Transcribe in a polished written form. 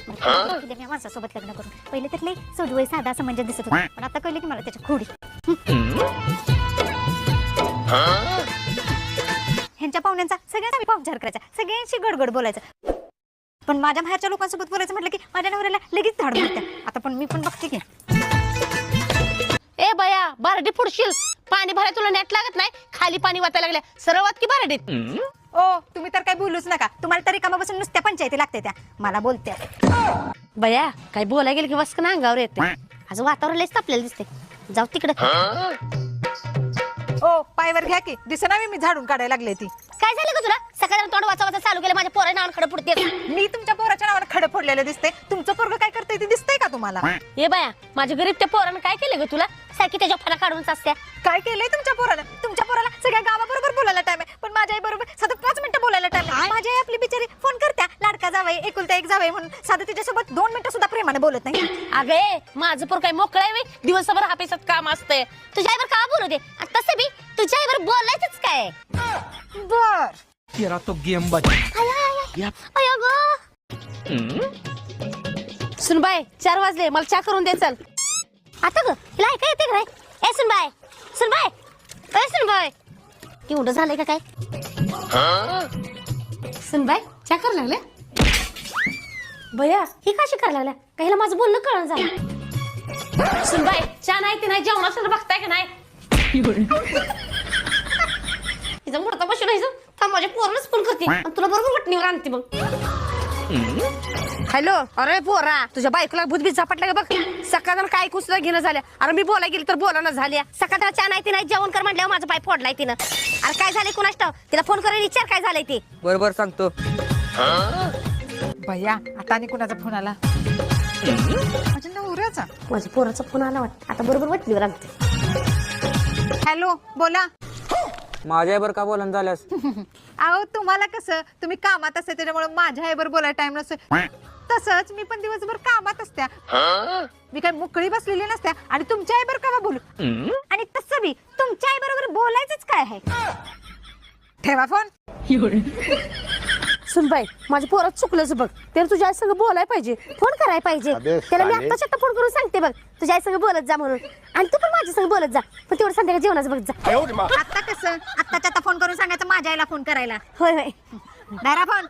मी माणसासोबत लग्न करून पहिले तर लई सोजवळ साधा समंजस दिसत होता, पण आता कळलं की मला त्याची खोडी. ह्यांच्या पाहुण्यांचा सगळ्यांचा पाहुणचार करायचा, सगळ्यांशी गडगड बोलायचं, पण माझ्या बाहेरच्या लोकांसोबत बोलायचं म्हटलं की माझ्या नवऱ्याला लगेच धाड मारते. आता पण मी पण बघते की ए बया बारडी फुडशील, पाणी भराय तुला नेट लागत नाही, खाली पाणी वाचायला लागल्या, सरळ वात की बारडीत. ओ तुम्ही तर काय बोलूच नका, तुम्हाला तरी कामापासून नुसत्या पंचायती लागते त्या, मला बोलते. बया काय बोलाय गेलं की वस्कन अंगावर येते, आज वातावरण लयच तापलेलं दिसते, जाऊ तिकडे. ओ पायवर घ्या की, दिसेना मी झाडून काढायला लागले ती. काय झालं का तुला? सकाळी तोंड वाचा वाचा चालू केलं, माझ्या पोरा नावानं खडं पुढते. मी तुमच्या पोराच्या नावानं खडं फोडलेलं दिसते, तुमचं पोरग काय करतंय ते दिसतंय का तुम्हाला? ए बाया माझ्या गरीब त्या पोरानं काय केलं ग तुला? सारखी त्याच्या फणा काढून असत्या. काय केलंय तुमच्या पोराला? तुमच्या पोराला सगळ्या गावाबरोबर बोलायला टाइम आहे, पण माझ्या आई बरोबर साधं 5 मिनिटं बोलायला टाइम आहे. माझी आई आपली बिचारी फोन करत्या, लाडका जावई एकुलता एक जावई म्हणून, साधं तिच्यासोबत 2 मिनिटं सुद्धा प्रेमाने बोलत नाही. अगे माझं पोर काय मोकळं आहे, दिवसभर हापेसात काम असतंय, तुझ्या आईवर का बोलू दे, आणि तसं बी तुझ्या आईवर बोलायचंच काय. बर तेरा तो गेम बजा. सुनबाई 4 वाजले, मला चहा करून दे चल. आता ग तिला ऐका येते काय? ए सुनबाई सुनबाई ए सुनबाई एवढं झालंय का काय? सुनबाई चहा कर लागल्या बया, ही कशी करायला लागल्या? काहीला माझं बोलणं कळण झालं. सुनबाई चहा नाही ते नाही, जेवणाचं बघताय का नाही? तिचा मोठा बसून थांब, माझ्या पोरालाच फोन करते आणि तुला बरोबर वटणीवर आणते मग. हॅलो, अरे पोरा तुझ्या बायकोला भूतभीत झापटला का बघ, सकाळ काय कुसला घेणं झाल्या, अरे मी बोलाय गेली तर बोलाना झाल्या, सकाळ चहा नाही ती नाही, जेवण कर म्हटल्यावर माझा पाय फोडलाय तिनं. अरे काय झालंय कुणास ठाव, तिला फोन करून विचार काय झालंय ते. बरोबर सांगतो. भैया आता आणि कुणाचा फोन आला? माझ्या नवऱ्याचा. माझ्या पोराचा फोन आला वाटत, आता बरोबर वटणीवर आणते. हॅलो बोला. माझ्या बर का बोलन झाल्यास? अहो तुम्हाला कसं, तुम्ही कामात असते त्याच्यामुळे माझ्या आईवर बोलायला टाइम नसतो, तसंच मी पण दिवसभर कामात असत्या, मी काय मोकळी बसलेली नसत्या, आणि तुमच्या आईवर का बोलू, आणि तसं बी तुमच्या आई बरोबर बोलायचंच काय आहे. ठेवा फोन. सुनबाई माझ्या पोरात चुकलंच बघ, त्याला तुझ्या आई संग बोलायला पाहिजे, फोन करायला पाहिजे, त्याला मी आता फोन करून सांगते बघ तुझ्या आई संग बोलत जा म्हणून, आणि तू पण माझ्या संग बोलत जा, पण तेवढं संध्याकाळी जेवणाचं बघ जा. आता कसं, आत्ताच्या आता फोन करून सांगायचं माझ्या आईला फोन करायला. होय होय धरा फोन.